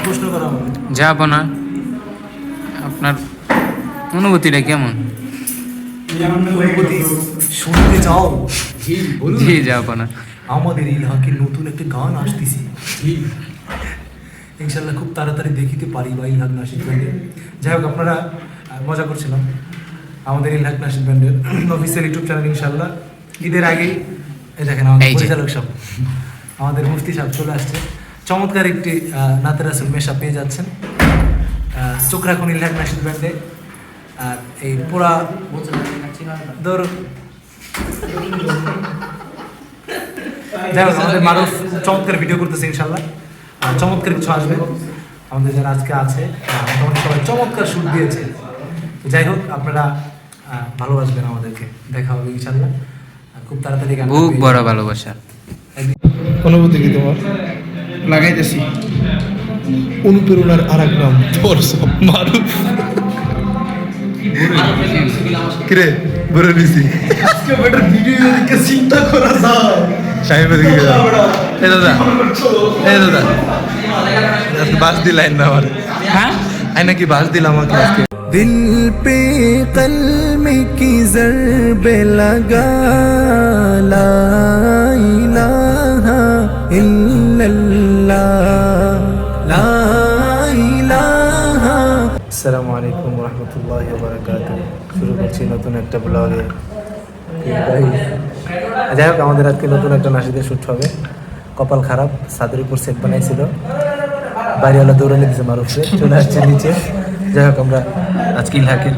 প্রশ্ন করা হবে। যাব না, আপনার অনুভূতিটা কেমন? অনুভূতি শুনতে চাও? জি যাব না। আমাদের ইলাকায় নতুন একটা গান আসতেছে, ইনশাল্লাহ খুব তাড়াতাড়ি দেখিতে পারি বা ইলহাক নাশিদ ব্যান্ডের। যাই হোক, আপনারা মজা করছিলাম। আমাদের ইলহাক নাশিদ ব্যান্ডের অফিসিয়াল ইউটিউব চ্যানেল ইনশাল্লাহ ঈদের আগেই এই দেখেন আমাদের পরিচালক সব, আমাদের মুফতি সাহেব চলে আসছে। চমৎকার একটি নাতে রাসুল মেশা পেয়ে যাচ্ছেন। চোখ রাখুন ইলহাক নাশিদ ব্যান্ডে। আর এই পুরা ধর যাই হোক, আমাদের মারুফ চমৎকার ভিডিও করতেছে ইনশাল্লাহ, আর চমৎকার কিছু আসবে। আমাদের যারা আজকে আছে মোটামুটি সবাই চমৎকার শুট দিয়েছে। যাই হোক, আপনারা ভালোবাসবেন আমাদেরকে, দেখা হবে ইনশাল্লাহ খুব তাড়াতাড়ি। খুব বড় ভালোবাসা। অনুভূতি কি তোমার? লাগাইতেছি অনুপ্রেরণার আর এক নাম তোর সব মারুফ। কিরে বলে দিছি আজকে বেটার ভিডিও দেখে চিন্তা করা যায়। সাহেবের দিকে যাও। এই দাদা, এই দাদা বাস দিলেন না আমার। হ্যাঁ, আই নাকি বাস দিলাম আমাকে আজকে। दिल पे कलम की ज़रब लगा ला इलाहा इल्लल्लाह ला इलाहा। আসসালামু আলাইকুম রহমতুল্লাহি ওয়া বারাকাতুহু। শুরু করছি নতুন একটা ব্লগে। যাই হোক, আমাদের আজকে নতুন একটা নাশিদের শ্যুট হবে। কপাল খারাপ, ছাদের উপর সেট বানাইছিল, বাড়িওয়ালা দৌড়ানি দিয়েছে মারুফে, চলে আসছে নিচে। যাই হোক, আমরা আজকে ইলহাকের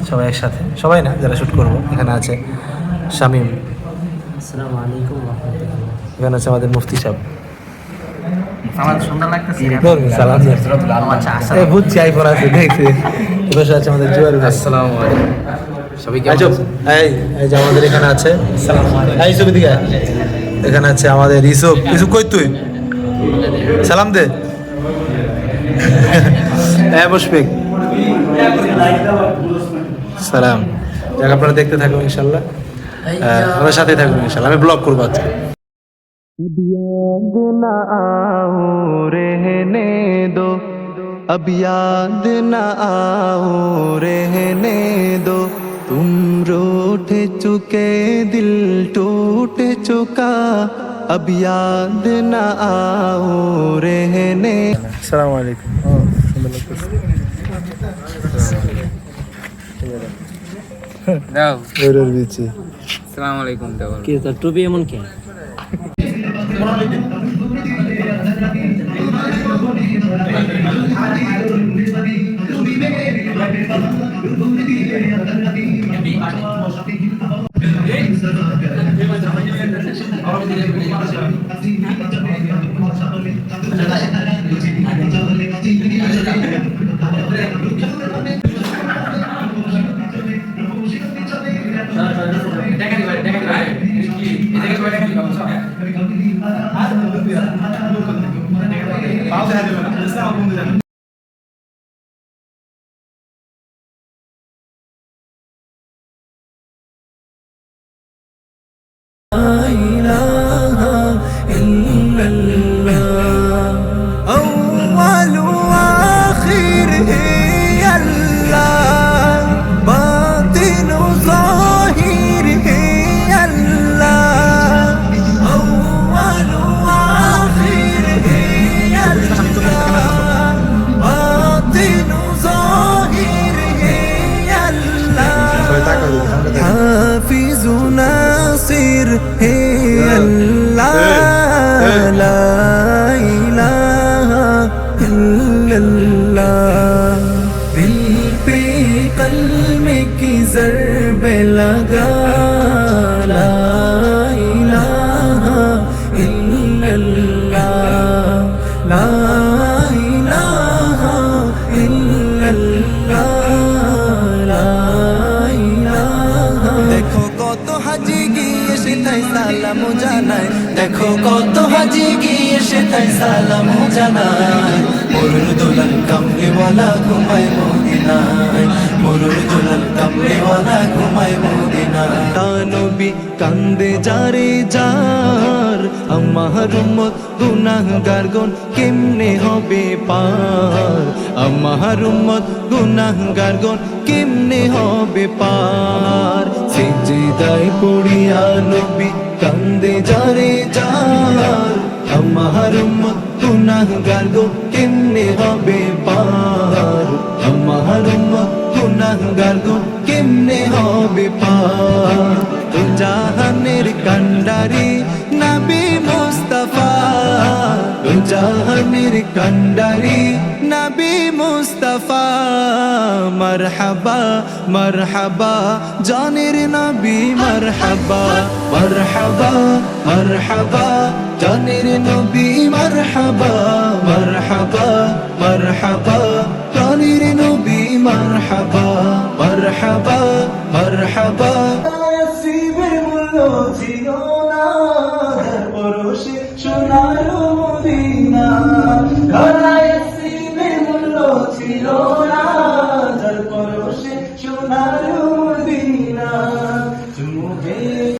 সবাই একসাথে, সবাই না যারা শ্যুট করবো, এখানে আছে শামীম, আসসালামু আলাইকুম ওয়া রাহমাতুল্লাহ। এখানে আছে আমাদের মুফতি সাহেব। আমার সুন্দর লাগতেছে। সালাম বুঝছি, আইফোন আছে দেখছি। বসে আছে আমাদের জুয়ার ভাই। আসসালামু আলাইকুম। সবাই কেমন আজব, আছেন? এই যে আমাদের এখানে আছে এই ইসুফ, দিকে এখানে আছে আমাদের ইসুফ। ইসুফ কই তুই? সালাম দে। হ্যাঁ মুশফিক, সালাম। যাক, আপনারা দেখতে থাকুন ইনশাল্লাহ, আমার সাথে থাকুন ইনশাল্লাহ। আমি ব্লগ করবো আজকে। अब याद न आओ रहने दो, अब याद न आओ रहने दो, तुम रूठ चुके दिल टूट चुका, अब याद न आओ रहने। আসসালামু আলাইকুম। সুন্দর লাগতেছে। দাও। বেরোর বিচি। আসসালামু আলাইকুম দাও। কি তোর টুপি এমন কেন? أول وآخر هي الله، باطن وظاهر هي الله، أول وآخر هي الله، باطن وظاهر هي الله، حافظ ناصر هي الله، لا إله إلا الله। दिल पे कलम की ज़रब लगा ला इलाहा इल्लल्लाह ला इलाहा इल्लल्लाह ला इलाहा। देखो কত হাজি গিয়ে সেটাই সালাম জানায়, দেখো কত হাজি গিয়ে সেটাই সালাম জানায়, মরুর দুলাল কামলিওয়ালা ঘুমায় মদিনায়, মরুর দুলাল কামলিওয়ালা ঘুমায় মদিনায়। নবী কান্দে যারে যার, আমার উম্মত গুনাহগার গণ কেমনে হবে পার, আমার উম্মত গুনাহগার গণ কেমনে হবে পার। সিজদায় পড়িয়া নবী কান্দে যারে যার, আমার উম্মত গুনাহগার গো কেমনে হবে পার, আমার উম্মত গুনাহগার গো কেমনে হবে পার। তো জাহানের কান্ডারি নবী মুস্তাফা, তো জাহানের কান্ডারি নবী মুস্তাফা। মারহাবা মারহাবা জানের নবী মারহাবা, মারহাবা মারহাবা জানের নবী মারহাবা, মারহাবা মারহাবা জানের নবী মারহাবা, মারহাবা মারহাবা। নসিবের মূল্য ছিল না, পরশে সোনার